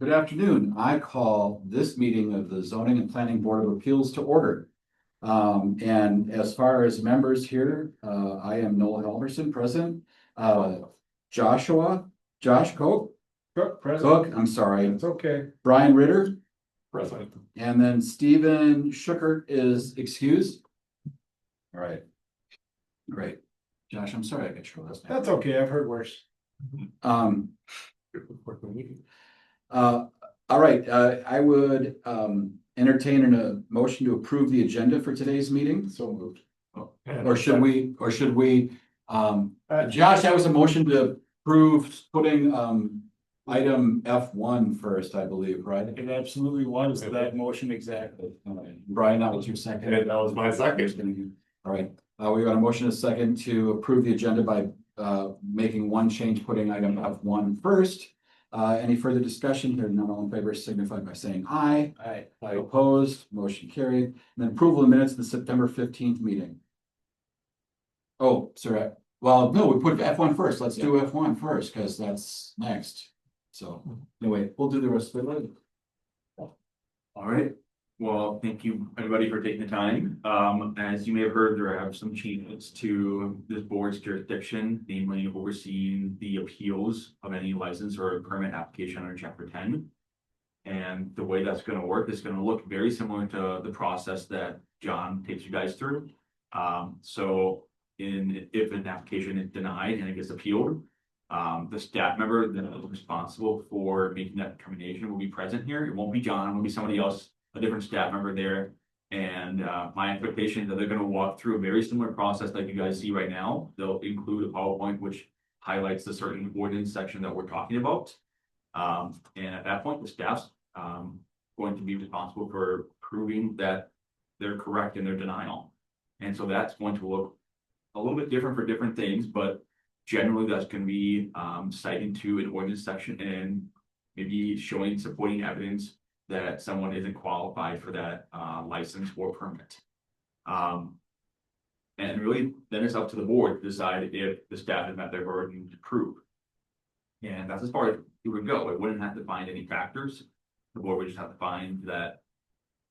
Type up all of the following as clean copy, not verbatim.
Good afternoon. I call this meeting of the Zoning and Planning Board of Appeals to order. And as far as members here, I am Noel Helmerson, President. Josh Cook, I'm sorry, It's okay. Brian Ritter, Present. and then Stephen Schuckert is excused. All right. Great. Josh, I'm sorry I got your last name. That's okay. I've heard worse. Um, all right, I would entertain a motion to approve the agenda for today's meeting. So moved. Or should we, Josh, that was a motion to approve putting item F1 first, I believe, right? It absolutely was that motion exactly. All right. Brian, that was your second. And that was my second. All right, we got a motion and a second to approve the agenda by making one change, putting item F1 first. Any further discussion? Here, none, all in favor signify by saying aye. Aye. Opposed, motion carried. And then approval of minutes of the September 15th meeting. Oh, sorry. Well, no, we put F1 first. Let's do F1 first because that's next. So anyway, we'll do the rest of it later. All right, well, thank you everybody for taking the time. As you may have heard, there are some changes to this board's jurisdiction, namely overseeing the appeals of any license or permit application under chapter 10. And the way that's going to work is going to look very similar to the process that John takes you guys through. If an application is denied and it gets appealed, the staff member that is responsible for making that determination will be present here. It won't be John, it will be somebody else, a different staff member there. And my expectation is that they're going to walk through a very similar process like you guys see right now. They'll include a PowerPoint which highlights the certain ordinance section that we're talking about. And at that point, the staff's going to be responsible for proving that they're correct in their denial. And so that's going to look a little bit different for different things, but generally that's going to be citing to an ordinance section and maybe showing supporting evidence that someone isn't qualified for that license or permit. And really then it's up to the board to decide if the staff has met their burden to prove. And that's as far as it would go. It wouldn't have to find any factors. The board would just have to find that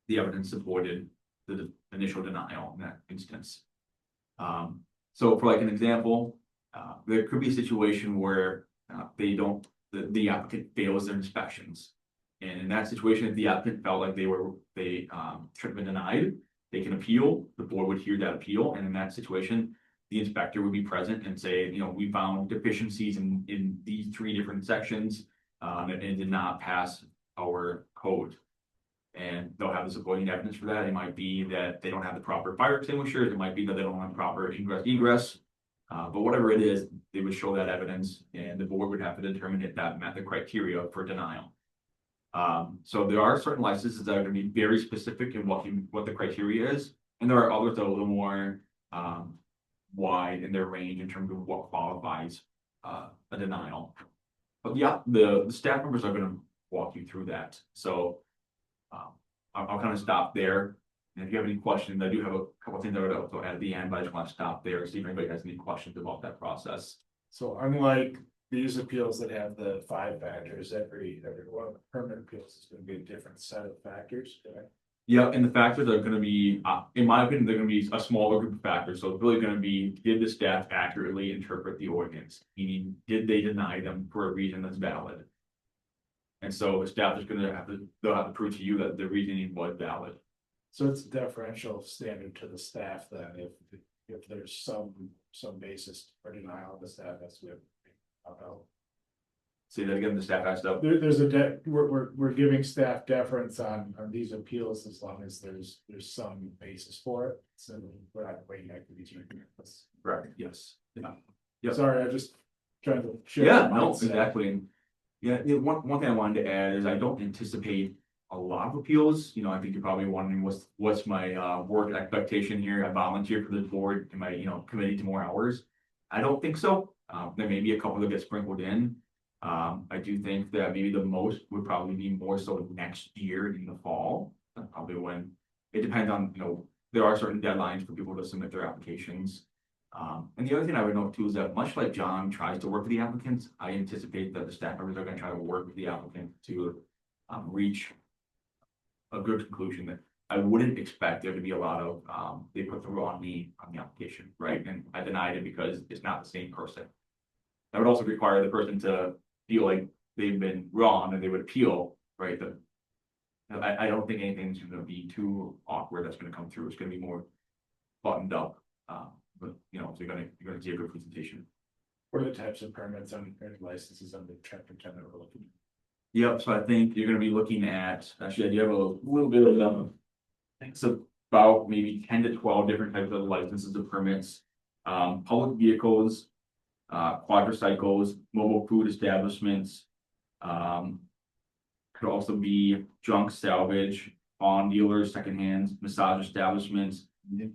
the evidence supported the initial denial in that instance. So for like an example, there could be a situation where the applicant fails their inspections. And in that situation, if the applicant felt like they should have been denied, they can appeal, the board would hear that appeal, and in that situation, the inspector would be present and say, we found deficiencies in these 3 different sections, and it did not pass our code. And they'll have the supporting evidence for that. It might be that they don't have the proper fire extinguishers. It might be that they don't have proper egress. But whatever it is, they would show that evidence and the board would have to determine if that met the criteria for denial. So there are certain licenses that are going to be very specific in what the criteria is. And there are others that are a little more wide in their range in terms of what qualifies a denial. But yeah, the staff members are going to walk you through that. So I'll kind of stop there. And if you have any questions, I do have a couple things I would also add at the end, but I just want to stop there, see if anybody has any questions about that process. So unlike these appeals that have the 5 factors, every one of the permanent appeals is going to be a different set of factors. Correct? Yeah, and the factors are going to be, in my opinion, they're going to be a smaller group of factors. So it's really going to be, did the staff accurately interpret the ordinance? Meaning, did they deny them for a reason that's valid? And so the staff is going to they'll have to prove to you that the reasoning was valid. So it's a deferential standard to the staff then if there's some basis for denial, the staff has to upheld. Say that again, the staff has to. There's we're giving staff deference on these appeals as long as there's some basis for it. So we're not waiting activities. Correct. Yes. Yeah. Sorry, I just trying to share. Yeah, no, exactly. And yeah, one thing I wanted to add is I don't anticipate a lot of appeals. I think you're probably wondering what's my work expectation here. I volunteered for the board. Am I committing to more hours? I don't think so. There may be a couple that get sprinkled in. I do think that maybe the most would probably be more so next year in the fall. That's probably when it depends on, there are certain deadlines for people to submit their applications. And the other thing I would note too is that much like John tries to work with the applicants, I anticipate that the staff members are going to try to work with the applicant to reach a good conclusion that I wouldn't expect there to be a lot of, they put the wrong name on the application, right? And I denied it because it's not the same person. That would also require the person to feel like they've been wrong and they would appeal, right? I don't think anything's gonna be too awkward that's gonna come through. It's gonna be more buttoned up. But you know, so you're gonna see a good presentation. What are the types of permits and licenses under chapter 10 that we're looking? Yep, so I think you're gonna be looking at, actually, I do have a little bit of them. I think it's about maybe 10 to 12 different types of licenses and permits. Public vehicles, quadricycles, mobile food establishments. Could also be junk salvage, pawn dealers, secondhand massage establishments,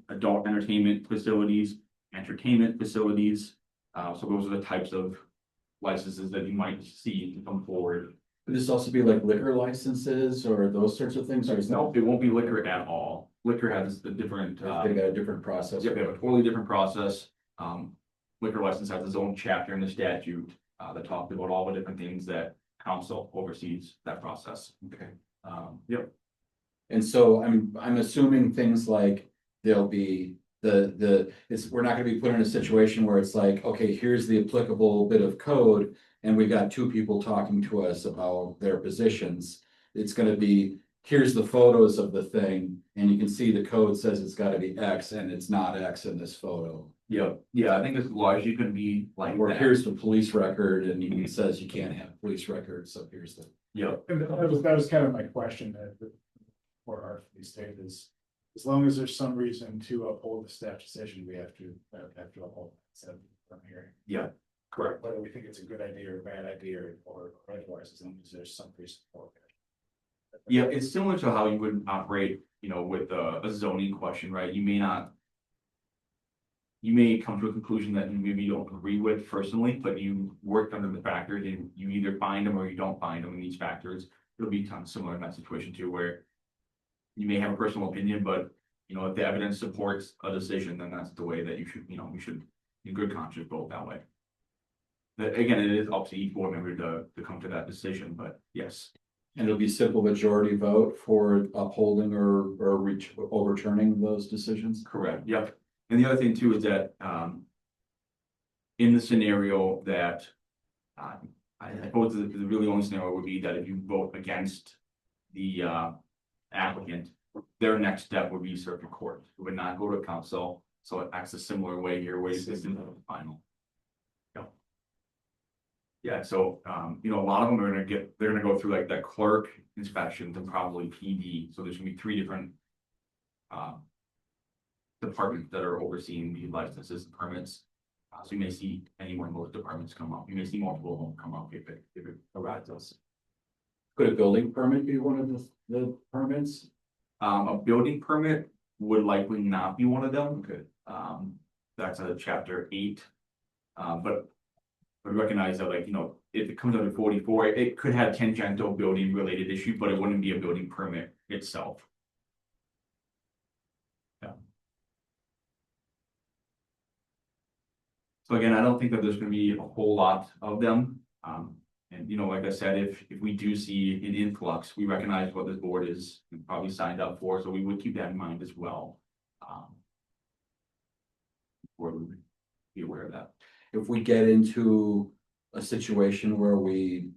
adult entertainment facilities, entertainment facilities. So those are the types of licenses that you might see to come forward. Could this also be like liquor licenses or those sorts of things, or is No, that, it won't be liquor at all. Liquor has a different, they got a different process? yep, they have a totally different process. Liquor license has its own chapter in the statute, that talks about all the different things that council oversees that process. Okay. Yep, And so I'm assuming things like there'll be we're not gonna be put in a situation where it's like, okay, here's the applicable bit of code. And we got two people talking to us about their positions. It's gonna be, here's the photos of the thing, and you can see the code says it's gotta be X and it's not X in this photo. yep, yeah, I think it's largely gonna be like Or that. here's the police record and it says you can't have police records, so here's the. Yep, And that was kind of my question for our state is, as long as there's some reason to uphold the staff decision, we have to uphold. So from here, yeah, correct. whether we think it's a good idea or a bad idea or otherwise, as long as there's some reason for it. Yeah, it's similar to how you would operate, you know, with a zoning question, right? You may come to a conclusion that you maybe don't agree with personally, but you worked under the factors and you either find them or you don't find them in these factors. It'll be kind of similar in that situation too, where you may have a personal opinion, but you know, if the evidence supports a decision, then that's the way that you should, we should in good conscience vote that way. But again, it is up to each board member to come to that decision, but yes. And it'll be simple majority vote for upholding or overturning those decisions? Correct, yep. And the other thing too is that, in the scenario that, I suppose the really only scenario would be that if you vote against the, applicant, their next step would be circuit court. It would not go to council, so it acts a similar way here, where it's in the final. Yep. Yeah, so, a lot of them are they're gonna go through like that clerk inspections and probably PD, so there's gonna be 3 different, departments that are overseeing the licenses and permits. So you may see any one of those departments come up. You may see multiple of them come up if it arises. Could a building permit be one of the permits? A building permit would likely not be one of them. Okay. That's a chapter 8. But I recognize that, like, if it comes under 44, it could have tangential building related issue, but it wouldn't be a building permit itself. So again, I don't think that there's gonna be a whole lot of them. And like I said, if we do see an influx, we recognize what this board is probably signed up for, so we would keep that in mind as well. Or we would be aware of that. If we get into a situation where we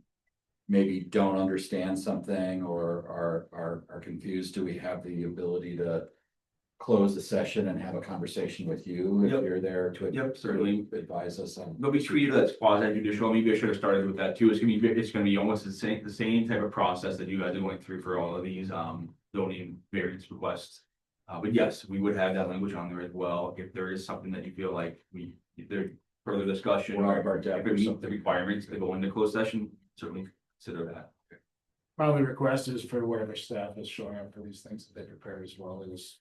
maybe don't understand something or are confused, do we have the ability to close the session and have a conversation with you if Yep. you're there to Yep, certainly. advise us on? They'll be treated as quasi judicial. Maybe I should have started with that too. It's gonna be almost the same type of process that you guys are going through for all of these zoning variance requests. But yes, we would have that language on there as well. If there is something that you feel like if there's further discussion Or or our if depth it or meets something. the requirements to go into closed session, certainly consider that. My only request is for whatever staff is showing up for these things that they prepare as well as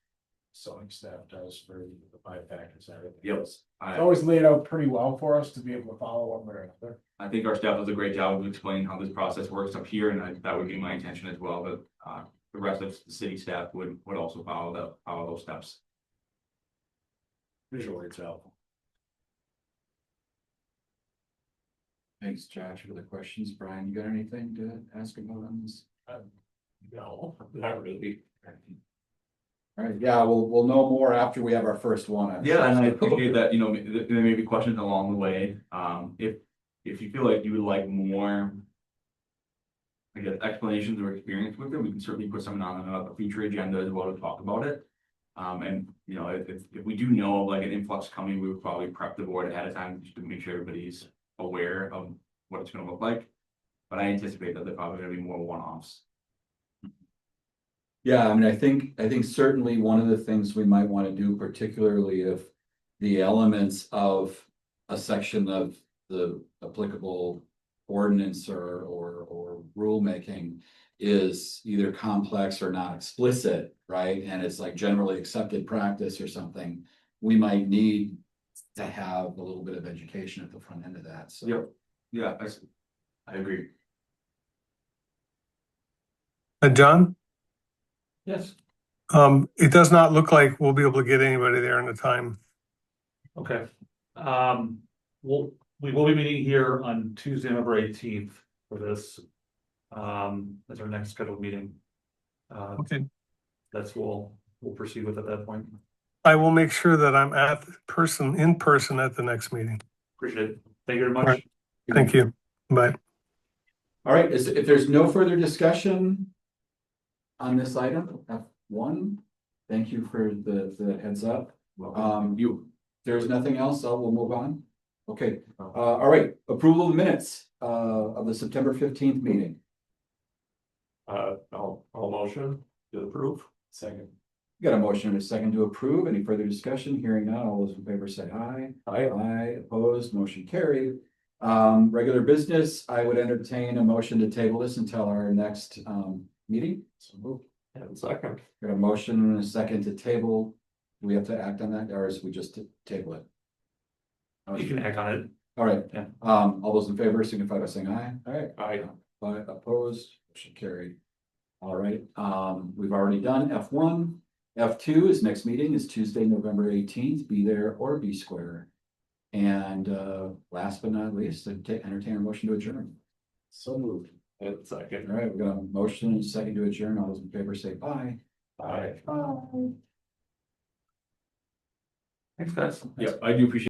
zoning staff does for the 5 factors and everything. Yep. It's always laid out pretty well for us to be able to follow one way or another. I think our staff does a great job of explaining how this process works up here, and that would be my intention as well, but the rest of the city staff would also follow those steps. Visually, it's helpful. Thanks, Josh, for the questions. Brian, you got anything to ask about on this? No, not really. All right, yeah, we'll know more after we have our first one. I'm Yeah, and I sure. appreciate that, you know, there may be questions along the way, if you feel like you would like more. I guess explanations or experience with it, we can certainly put something on a future agenda as well to talk about it. And you know, if we do know of like an influx coming, we would probably prep the board ahead of time just to make sure everybody's aware of what it's gonna look like. But I anticipate that they're probably gonna be more one-offs. Yeah, I mean, I think certainly one of the things we might want to do, particularly if the elements of a section of the applicable ordinance or rulemaking is either complex or not explicit, right? And it's like generally accepted practice or something, we might need to have a little bit of education at the front end of that, so. Yep. Yeah, I agree. And John, Yes, it does not look like we'll be able to get anybody there in the time. okay. We will be meeting here on Tuesday, November 18th for this. That's our next scheduled meeting. Okay. We'll proceed with at that point. I will make sure that I'm in person at the next meeting. Appreciate it. Thank you very much. Right. Thank you. Bye. All right, if there's no further discussion on this item, F1, thank you for the heads up. There's nothing else, we'll move on. Okay, all right, approval of the minutes of the September 15th meeting. I'll motion to approve. Second. Got a motion and a second to approve. Any further discussion? Hearing none, all those in favor say aye. Aye, opposed, motion carried. Regular business, I would entertain a motion to table this until our next meeting. So moved. And second. Got a motion and a second to table. Do we have to act on that, or is we just table it? You can act on it. All right, Yeah. all those in favor signify by saying aye. All right. Aye. By opposed, motion carried. All right, we've already done F1. F2 is next meeting is Tuesday, November 18th. Be there or be square. And last but not least, entertain a motion to adjourn. So moved. And second. All right, we've got a motion and a second to adjourn. All those in favor say aye. Aye. Thanks, guys. Yeah, I do appreciate